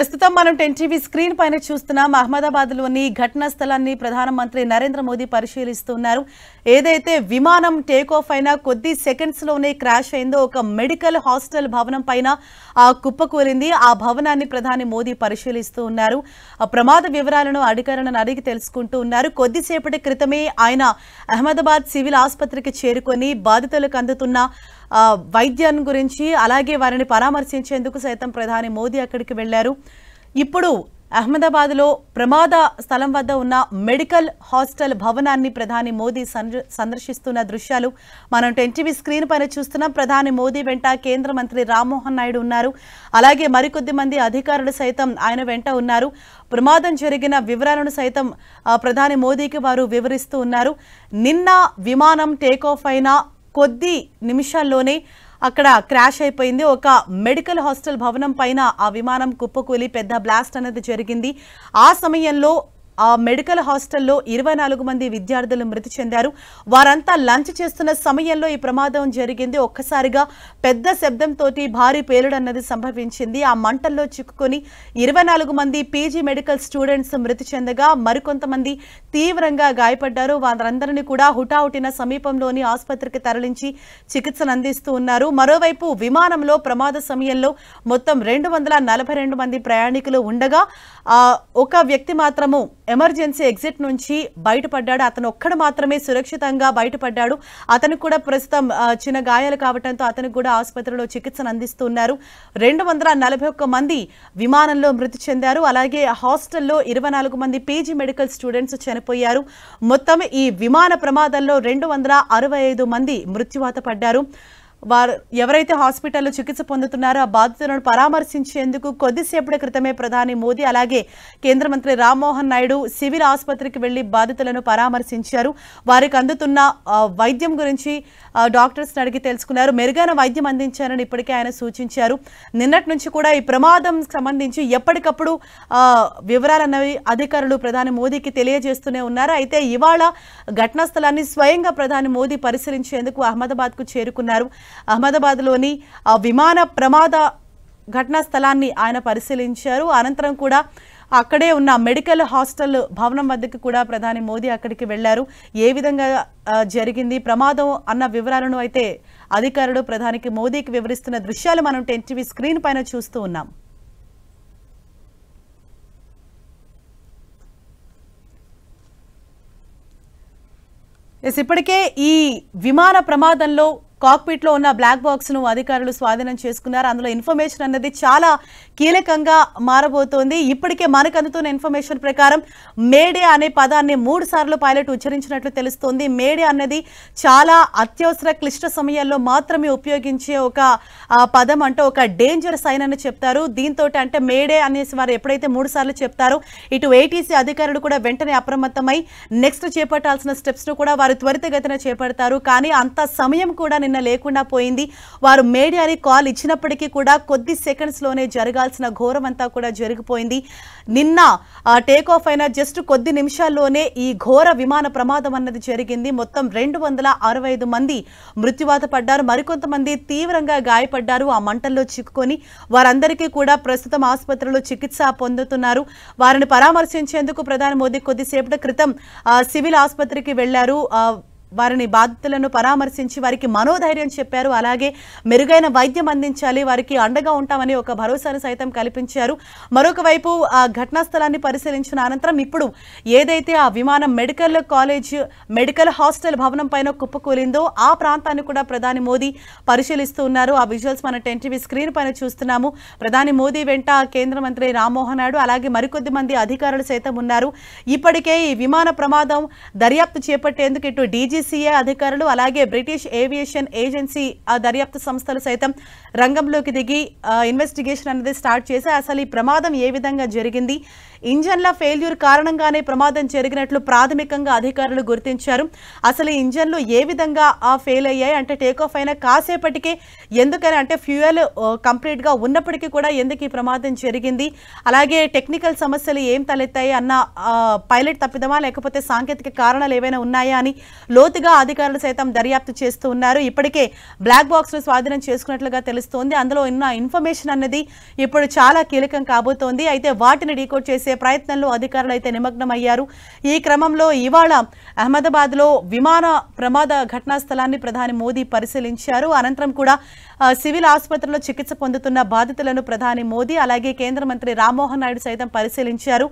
ప్రస్తుతం మనం 10 TV screen పైన చూస్తున్నాం. అహ్మదాబాద్లోని ఘటనా స్థలాన్ని ప్రధానమంత్రి నరేంద్ర మోదీ పరిశీలిస్తున్నారు. ఏదైతే విమానం టేక్ ఆఫ్ అయినా కొద్ది సెకండ్స్ లోనే క్రాష్ అయిందో ఒక మెడికల్ హాస్టల్ భవనం పైన కుప్పకూలింది. ఆ భవనాన్ని ప్రధాని మోదీ పరిశీలిస్తూ ఉన్నారు. ప్రమాద వివరాలను అధికారులను అడిగి తెలుసుకుంటూ ఉన్నారు. కొద్దిసేపటి క్రితమే ఆయన అహ్మదాబాద్ సివిల్ ఆసుపత్రికి చేరుకొని బాధితులకు అందుతున్న వైద్యం గురించి అలాగే వారిని పరామర్శించేందుకు సైతం ప్రధాని మోదీ అక్కడికి వెళ్లారు. ఇప్పుడు అహ్మదాబాద్లో ప్రమాద స్థలం వద్ద ఉన్న మెడికల్ హాస్టల్ భవనాన్ని ప్రధాని మోదీ సందర్శిస్తున్న దృశ్యాలు మనం 10 టీవీ స్క్రీన్ పైన చూస్తున్నాం. ప్రధాని మోదీ వెంట కేంద్ర మంత్రి రామ్మోహన్ నాయుడు ఉన్నారు. అలాగే మరికొద్ది మంది అధికారులు సైతం ఆయన వెంట ఉన్నారు. ప్రమాదం జరిగిన వివరాలను సైతం ప్రధాని మోదీకి వారు వివరిస్తూ ఉన్నారు. నిన్న విమానం టేక్ ఆఫ్ అయిన కొద్ది నిమిషాల్లోనే అక్కడ క్రాష్ అయిపోయింది. ఒక మెడికల్ హాస్టల్ భవనం పైన ఆ విమానం కుప్పకూలి పెద్ద బ్లాస్ట్ అనేది జరిగింది. ఆ సమయంలో ఆ మెడికల్ హాస్టల్లో 24 మంది విద్యార్థులు మృతి చెందారు. వారంతా లంచ్ చేస్తున్న సమయంలో ఈ ప్రమాదం జరిగింది. ఒక్కసారిగా పెద్ద శబ్దంతో భారీ పేలుడు అన్నది సంభవించింది. ఆ మంటల్లో చిక్కుకొని 24 మంది పీజీ మెడికల్ స్టూడెంట్స్ మృతి చెందగా మరికొంతమంది తీవ్రంగా గాయపడ్డారు. వారందరినీ కూడా హుటాహుటిన సమీపంలోని ఆసుపత్రికి తరలించి చికిత్సను అందిస్తూ ఉన్నారు. మరోవైపు విమానంలో ప్రమాద సమయంలో మొత్తం 242 మంది ప్రయాణికులు ఉండగా ఒక వ్యక్తి మాత్రము ఎమర్జెన్సీ ఎగ్జిట్ నుంచి బయటపడ్డాడు. అతను ఒక్కడు మాత్రమే సురక్షితంగా బయటపడ్డాడు. అతనికి కూడా ప్రస్తుతం చిన్న గాయాలు కావడంతో అతనికి కూడా ఆసుపత్రిలో చికిత్సను అందిస్తున్నారు. 241 మంది విమానంలో మృతి చెందారు. అలాగే హాస్టల్లో 24 మంది పీజీ మెడికల్ స్టూడెంట్స్ చనిపోయారు. మొత్తం ఈ విమాన ప్రమాదంలో 265 మంది మృత్యువాత పడ్డారు. వారు ఎవరైతే హాస్పిటల్లో చికిత్స పొందుతున్నారో ఆ బాధితులను పరామర్శించేందుకు కొద్దిసేపటి క్రితమే ప్రధాని మోదీ అలాగే కేంద్ర మంత్రి రామ్మోహన్ నాయుడు సివిల్ ఆసుపత్రికి వెళ్లి బాధితులను పరామర్శించారు. వారికి అందుతున్న వైద్యం గురించి డాక్టర్స్ని అడిగి తెలుసుకున్నారు. మెరుగైన వైద్యం అందించారని ఇప్పటికే ఆయన సూచించారు. నిన్నటి నుంచి కూడా ఈ ప్రమాదం సంబంధించి ఎప్పటికప్పుడు వివరాలన్నవి అధికారులు ప్రధాని మోదీకి తెలియజేస్తూనే ఉన్నారు. అయితే ఇవాళ ఘటనా స్థలాన్ని స్వయంగా ప్రధాని మోదీ పరిశీలించేందుకు అహ్మదాబాద్కు చేరుకున్నారు. అహ్మదాబాద్లోని విమాన ప్రమాద ఘటనా స్థలాన్ని ఆయన పరిశీలించారు. అనంతరం కూడా అక్కడే ఉన్న మెడికల్ హాస్టల్ భవనం వద్దకు కూడా ప్రధాని మోదీ అక్కడికి వెళ్లారు. ఏ విధంగా జరిగింది ప్రమాదం అన్న వివరాలను అయితే అధికారులు ప్రధానికి మోదీకి వివరిస్తున్న దృశ్యాలు మనం 10 టీవీ స్క్రీన్ పైన చూస్తూ ఉన్నాం. ఇప్పటికే ఈ విమాన ప్రమాదంలో కాక్పిట్ లో ఉన్న బ్లాక్ బాక్స్ ను అధికారులు స్వాధీనం చేసుకున్నారు. అందులో ఇన్ఫర్మేషన్ అన్నది చాలా కీలకంగా మారబోతోంది. ఇప్పటికే మనకు అందుతున్న ఇన్ఫర్మేషన్ ప్రకారం మేడే అనే పదాన్ని 3 సార్లు పైలట్ ఉచ్చరించినట్లు తెలుస్తోంది. మేడే అన్నది చాలా అత్యవసర క్లిష్ట సమయాల్లో మాత్రమే ఉపయోగించే ఒక పదం, అంటే ఒక డేంజర్ సైన్ అని చెప్తారు. దీంతో అంటే మేడే అనేసి వారు ఎప్పుడైతే 3 సార్లు చెప్తారో ఇటు ఏటీసీ అధికారులు కూడా వెంటనే అప్రమత్తమై నెక్స్ట్ చేపట్టాల్సిన స్టెప్స్ ను కూడా వారు త్వరితగతిన చేపడతారు. కానీ అంత సమయం కూడా నిన్న లేకుండా పోయింది. వారు మేడియాని కాల్ ఇచ్చినప్పటికీ కూడా కొద్ది సెకండ్స్ లోనే జరగాల్సిన ఘోరం అంతా కూడా జరిగిపోయింది. నిన్న టేక్ ఆఫ్ అయిన జస్ట్ కొద్ది నిమిషాల్లోనే ఈ ఘోర విమాన ప్రమాదం అన్నది జరిగింది. మొత్తం 265 మంది మృత్యువాత పడ్డారు. మరికొంతమంది తీవ్రంగా గాయపడ్డారు. ఆ మంటల్లో చిక్కుకొని వారందరికీ కూడా ప్రస్తుతం ఆసుపత్రిలో చికిత్స పొందుతున్నారు. వారిని పరామర్శించేందుకు ప్రధాని మోదీ కొద్దిసేపటి క్రితం సివిల్ ఆసుపత్రికి వెళ్లారు. వారిని బాధితులను పరామర్శించి వారికి మనోధైర్యం చెప్పారు. అలాగే మెరుగైన వైద్యం అందించాలి, వారికి అండగా ఉంటామని ఒక భరోసాను సైతం కల్పించారు. మరొక వైపు ఆ ఘటనా స్థలాన్ని పరిశీలించిన అనంతరం ఇప్పుడు ఏదైతే ఆ విమానం మెడికల్ హాస్టల్ భవనం పైన కుప్పకూలిందో ఆ ప్రాంతాన్ని కూడా ప్రధాని మోదీ పరిశీలిస్తూ ఉన్నారు. ఆ విజువల్స్ మన 10 టీవీ స్క్రీన్ పైన చూస్తున్నాము. ప్రధాని మోదీ వెంట కేంద్ర మంత్రి రామ్మోహన్ నాయుడు అలాగే మరికొద్ది మంది అధికారులు సైతం ఉన్నారు. ఇప్పటికే ఈ విమాన ప్రమాదం దర్యాప్తు చేపట్టేందుకు ఇటు డీజీసీఏ అధికారులు అలాగే బ్రిటిష్ ఏవియేషన్ ఏజెన్సీ దర్యాప్తు సంస్థలు సైతం రంగంలోకి దిగి ఇన్వెస్టిగేషన్ అనేది స్టార్ట్ చేసి అసలు ఈ ప్రమాదం ఏ విధంగా జరిగింది, ఇంజన్ల ఫెయిల్యూర్ కారణంగానే ప్రమాదం జరిగినట్లు ప్రాథమికంగా అధికారులు గుర్తించారు. అసలు ఈ ఇంజన్లు ఏ విధంగా ఫెయిల్ అయ్యాయి, అంటే టేక్ ఆఫ్ అయిన కాసేపటికే ఎందుకని, అంటే ఫ్యూయల్ కంప్లీట్ గా ఉన్నప్పటికీ కూడా ఎందుకు ఈ ప్రమాదం జరిగింది, అలాగే టెక్నికల్ సమస్యలు ఏం తలెత్తాయి అన్న పైలట్ తప్పిదమా లేకపోతే సాంకేతిక కారణాలు ఏవైనా ఉన్నాయా అని లోతుగా అధికారులు సైతం దర్యాప్తు చేస్తూ ఉన్నారు. ఇప్పటికే బ్లాక్ బాక్స్ ను స్వాధీనం చేసుకున్నట్లుగా తెలుస్తోంది. అందులో ఉన్న ఇన్ఫర్మేషన్ అన్నది ఇప్పుడు చాలా కీలకం కాబోతోంది. అయితే వాటిని డీకోడ్ చేసే ప్రయత్నంలో అధికారులు అయితే నిమగ్నమయ్యారు. ఈ క్రమంలో ఇవాళ అహ్మదాబాద్ లో విమాన ప్రమాద ఘటనా స్థలాన్ని ప్రధాని మోదీ పరిశీలించారు. అనంతరం కూడా సివిల్ ఆసుపత్రిలో చికిత్స పొందుతున్న బాధితులను ప్రధాని మోదీ అలాగే కేంద్ర మంత్రి రామ్మోహన్ నాయుడు సైతం పరిశీలించారు.